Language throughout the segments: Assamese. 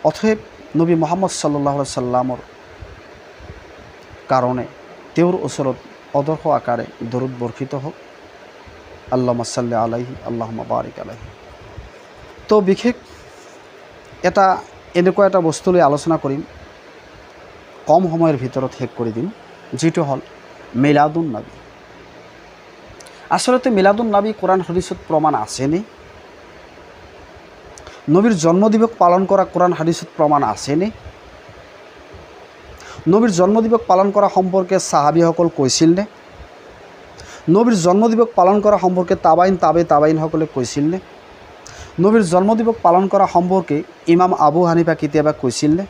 অতএব নবী মুহাম্মদ সাল্লাল্লাহু আলাইহি সাল্লামৰ কাৰণে তেওঁৰ ওচৰত অদৰ্শ আকাৰে দৰুদ বৰ্ষিত হওক। আল্লাহুম্মা সাল্লি আলাইহি আল্লাহুম্মা বাৰিক আলাইহি। তো বিশেষ এনেকুৱা এটা বস্তু লৈ আলোচনা কৰিম, কম সময়ৰ ভিতৰত শেষ কৰি দিম, যিটো হ'ল মিলাদুন নবী। আচলতে মিলাদুন নবী কোরআন হাদিসত প্রমাণ আছেনে? নবীর জন্মদিবস পালন করা কোরআন হাদিসত প্রমাণ আছেনে? নবীর জন্মদিবস পালন করা সম্পর্কে সাহাবীসকল কৈছিল নে? নবীর জন্মদিবস পালন করা সম্পর্কে তাবাইনসকলে কৈছিল নে? নবীর জন্মদিবস পালন করা সম্পর্কে ইমাম আবু হানিফা কেতিয়াবা কৈছিল নে?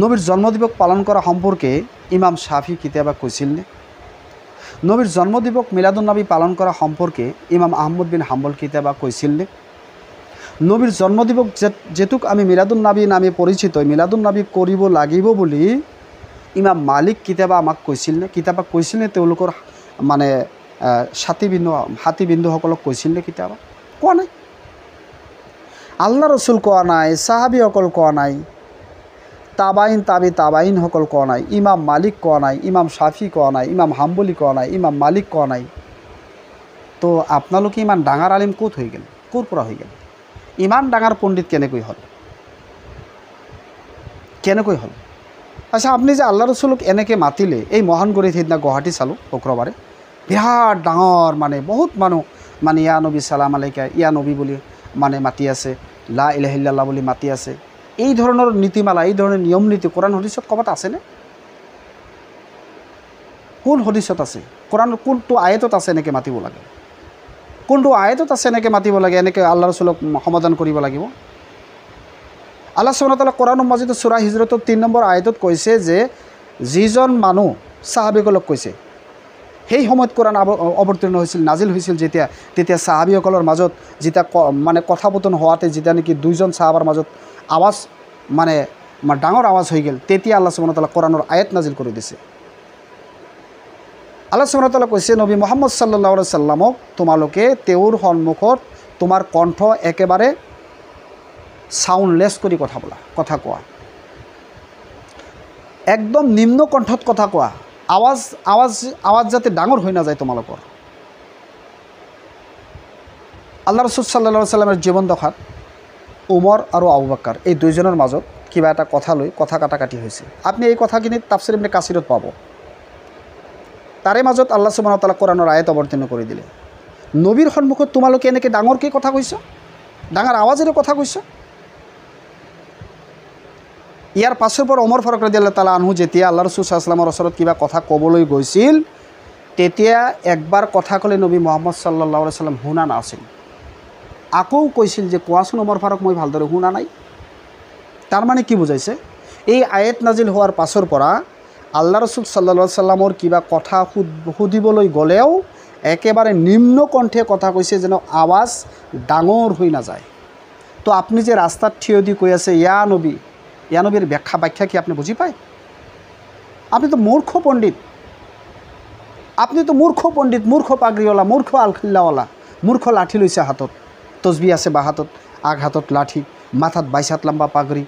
নবীর জন্মদিবস পালন করা সম্পর্কে ইমাম শাফি কেতিয়াবা কৈছিল নে? নবীর জন্মদিবস মিলাদুন নবী পালন করা সম্পর্কে ইমাম আহমদ বিন হাম্বল কেতিয়াবা কৈছিল নে? নবীর জন্মদিবস যেটুক আমি মিলাদুন নবী নামে পরিচিত, মিলাদুন নবী কৰিব লাগিব বুলি ইমাম মালিক কেতিয়াবা আমাক কৈছিল নে? কেতিয়াবা কৈছিল নে? তেওঁলোকৰ মানে হাতীবিন্দুসকলক কৈছিল নে? কেতিয়াবা কোৱা নাই। আল্লাহ ৰসুল কোৱা নাই, সাহাবীসকল কোৱা নাই, তাবাইনসকল কোৱা নাই, ইমাম মালিক কোৱা নাই, ইমাম শাফি কোৱা নাই, ইমাম হাম্বলি কোৱা নাই, ইমাম মালিক কোৱা নাই। তো আপোনালোকে ইমান ডাঙৰ আলিম ক'ত হৈ গ'ল? ক'ৰ পৰা হৈ গ'ল? ইমান ডাঙৰ পণ্ডিত কেনেকৈ হ'ল? আচ্ছা, আপুনি যে আল্লাহ ৰসুলক এনেকৈ মাতিলে, এই মহানগৰীত সেইদিনা গুৱাহাটী চালোঁ শুক্ৰবাৰে, বিৰাট ডাঙৰ মানে বহুত মানুহ মানে ইয়া নবী সালাম আলাইকা, ইয়া নবী বুলি মানে মাতি আছে, লা ইলাহা ইল্লাল্লাহ বুলি মাতি আছে। এই ধৰণৰ নীতিমালা, এই ধৰণৰ নিয়ম নীতি কোৰআন হাদিসত ক'ৰবাত আছেনে? কোন হাদিসত আছে? কোৰআনৰ কোনটো আয়াতত আছে এনেকৈ মাতিব লাগে? কোনটো আয়াতত আছে এনেকৈ মাতিব লাগে, এনেকৈ আল্লাহ ৰসুলক সমাধান কৰিব লাগিব? আল্লাহ সুবহানাহু ওয়া তাআলা কোৰআনুল মাজিদত সূৰা হিজৰতৰ ৩ নম্বৰ আয়াতত কৈছে যে যিজন মানুহ, সাহাবীসকলক কৈছে, সেই সময়ত কোৰআন অৱতীৰ্ণ হৈছিল, নাজিল হৈছিল তেতিয়া সাহাবীসকলৰ মাজত যেতিয়া মানে কথা পতন হোৱাতে যেতিয়া নেকি দুইজন সাহাবাৰ মাজত আৱাজ মানে ডাঙৰ আৱাজ হৈ গ'ল, তেতিয়া আল্লাহ সুবহানাহু ওয়া তাআলা কোৰআনৰ আয়াত নাজিল কৰি দিছে। আল্লাহ সুবহানাহু ওয়া তাআলা কৈছে, নবী মুহাম্মদ সাল্লাল্লাহু আলাইহি সাল্লামক তোমালোকে তেওঁৰ সন্মুখত তোমাৰ কণ্ঠ একেবাৰে সাউন্ডলেছ কৰি কথা কোৱা, একদম নিম্ন কণ্ঠত কথা কোৱা, আৱাজ যাতে ডাঙৰ হৈ নাযায় তোমালোকৰ। আল্লাহ ৰসুল সাল্লাল্লাহু আলাইহি সাল্লামেৰ জীৱন দশাত উমৰ আৰু আবু বকৰ এই দুইজনৰ মাজত কিবা এটা কথা লৈ কথা কাটাকাটি হৈছে। আপুনি এই কথাখিনি তাফসীৰ ইবনে কাসিৰত পাব। তাৰে মাজত আল্লাহ সুবহানাহু ওয়া তাআলা কোৰআনৰ আয়াত অৱতীৰ্ণ কৰি দিলে, নবীৰ সন্মুখত তোমালোকে এনেকৈ ডাঙৰকৈ কথা কৈছা, ডাঙৰ আৱাজেৰে কথা কৈছা। ইয়াৰ পাছৰ পৰা উমৰ ফাৰুক ৰাদিয়াল্লাহু তাআলা আনহু যেতিয়া আল্লাহ ৰসুল সাল্লাল্লাহু আলাইহি ওয়াসাল্লামৰ ওচৰত কিবা কথা ক'বলৈ গৈছিল, তেতিয়া একবাৰ কথা ক'লে নবী মুহাম্মদ সাল্লাল্লাহু আলাইহি ওয়াসাল্লাম শুনা নাছিল। আকৌ কৈছিল যে কোৱাচোন উমৰ ফাৰুক, মই ভালদৰে শুনা নাই। তাৰমানে কি বুজাইছে? এই আয়াত নাজিল হোৱাৰ পাছৰ পৰা আল্লাহ ৰসুল সাল্লাল্লাহু আলাইহি ওয়াসাল্লামৰ কিবা কথা সুধিবলৈ গ'লেও একেবাৰে নিম্ন কণ্ঠে কথা কৈছে, যেন আৱাজ ডাঙৰ হৈ নাযায়। তো আপুনি যে ৰাস্তাত থিয় দি কৈ আছে ইয়া নবী, ইয়া নবীৰ ব্যাখ্যা কি আপনি বুজি পায়? আপনি তো মূর্খ পণ্ডিত, মূর্খ পাগড়িওয়ালা, মূর্খ আলখিল্লাওয়ালা, মূর্খ লাঠি লৈছে হাতত, তসবি আছে বা হাতত, আগ হাতত লাঠি, মাথাত ২২ হাত লম্বা পাগড়ি,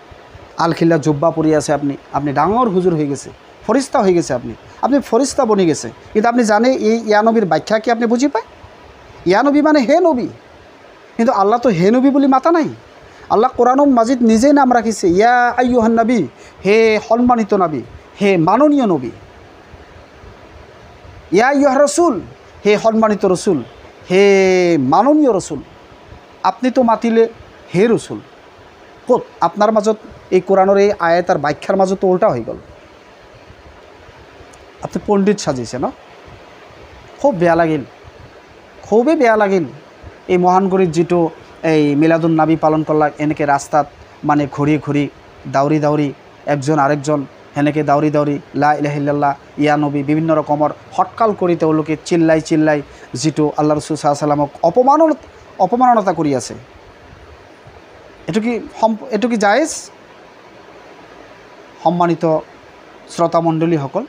আলখিল্লা জুব্বা পৰি আছে। আপনি ডাঙৰ হুজুর হয়ে গেছে, ফরিস্তা হয়ে গেছে, আপনি ফরিস্তা বনি গেছে। কিন্তু আপনি জানে এই ইয়া নবীর ব্যাখ্যা কি আপনি বুঝি পায়? ইয়া নবী মানে হে নবী, কিন্তু আল্লাহ তো হে নবী বুলি মাতা নাই। আল্লাহ কোরআনুল মাজিদ নিজেই নাম রাখিছে, ইয়া আইয়ুহান নবী, হে সম্মানিত নবী, হে মাননীয় নবী। ইয়া আইয়ুহা রসুল, হে সম্মানিত রসুল, হে মাননীয় রসুল। আপনি তো মাতিলে হে রসুল। ক'ত আপনার মাজত এই কোরআনের এই আয়াতার ব্যাখ্যার মাজত তো উল্টা হয়ে গেল। আপনি পণ্ডিত সাজিছে ন, খুব বেয়া লাগিল, খুবই বেয়া লাগিল। এই মহানগরীর যিটো এই মিলাদুন নবী পালন করলাক, এনেকে রাস্তাত মানে ঘূৰি দাউৰি একজন আৰেকজন সেনেকে দাউৰি লা ইলাহা ইল্লাল্লাহ, ইয়া নবী বিভিন্ন ৰকমৰ হটকাল কৰি তেওঁলোকে চিল্লাই যিটো আল্লাহ ৰসুল সাল্লাল্লাহু আলাইহি ওয়াসাল্লামক অপমাননা কৰি আছে। এটো কি জায়েজ? সম্মানিত শ্ৰোতামণ্ডলীসকল,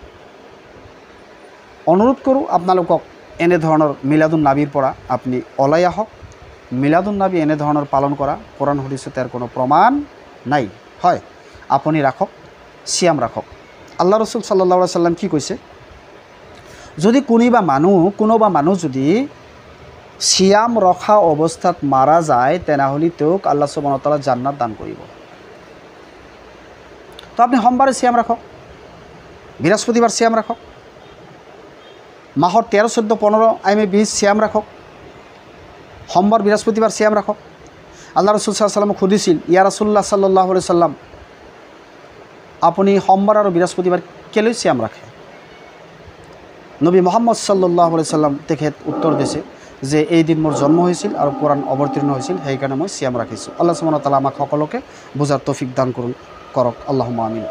অনুৰোধ কৰোঁ আপোনালোকক এনেধৰণৰ মিলাদুন নবীৰ পৰা আপুনি ওলাই আহক। মিলাদুন নবী এনেধৰণৰ পালন কৰা কোৰআন হাদিসত এৰ কোনো প্ৰমাণ নাই। হয় আপুনি ৰাখক, চিয়াম ৰাখক। আল্লাহ ৰসুল সাল্লাল্লাহু আলাইহি সাল্লাম কি কৈছে, যদি কোনোবা মানুহ যদি চিয়াম ৰখা অৱস্থাত মাৰা যায় তেনেহ'লে তেওঁক আল্লাহ সুবহানাহু ওয়া তাআলা জান্নাত দান কৰিব। তো আপনি সোমবাৰে চিয়াম ৰাখক, বৃহস্পতিবাৰ চিয়াম ৰাখক, মাহৰ 13, 14, 15 আইমে 20 চিয়াম ৰাখক, সোমবাৰ বৃহস্পতিবাৰ চিয়াম ৰাখক। আল্লাহ ৰসুল সাল্লাল্লাহু আলাইহি সাল্লামক সুধিছিল, ইয়া ৰাসূলুল্লাহ সাল্লাল্লাহু আলাইহি সাল্লাম, আপুনি সোমবাৰ আৰু বৃহস্পতিবাৰ কেলৈ চিয়াম ৰাখে? নবী মুহাম্মদ সাল্লাল্লাহু আলাইহি সাল্লাম তেখেত উত্তৰ দিছে যে এই দিন মোৰ জন্ম হৈছিল আৰু কোৰআন অৱতীৰ্ণ হৈছিল, সেইকাৰণে মই চিয়াম ৰাখিছোঁ। আল্লাহ সুবহানাহু ওয়া তাআলা আমাক সকলোকে বুজাৰ তৌফিক দান কৰক। আল্লাহুম্মা আমিন।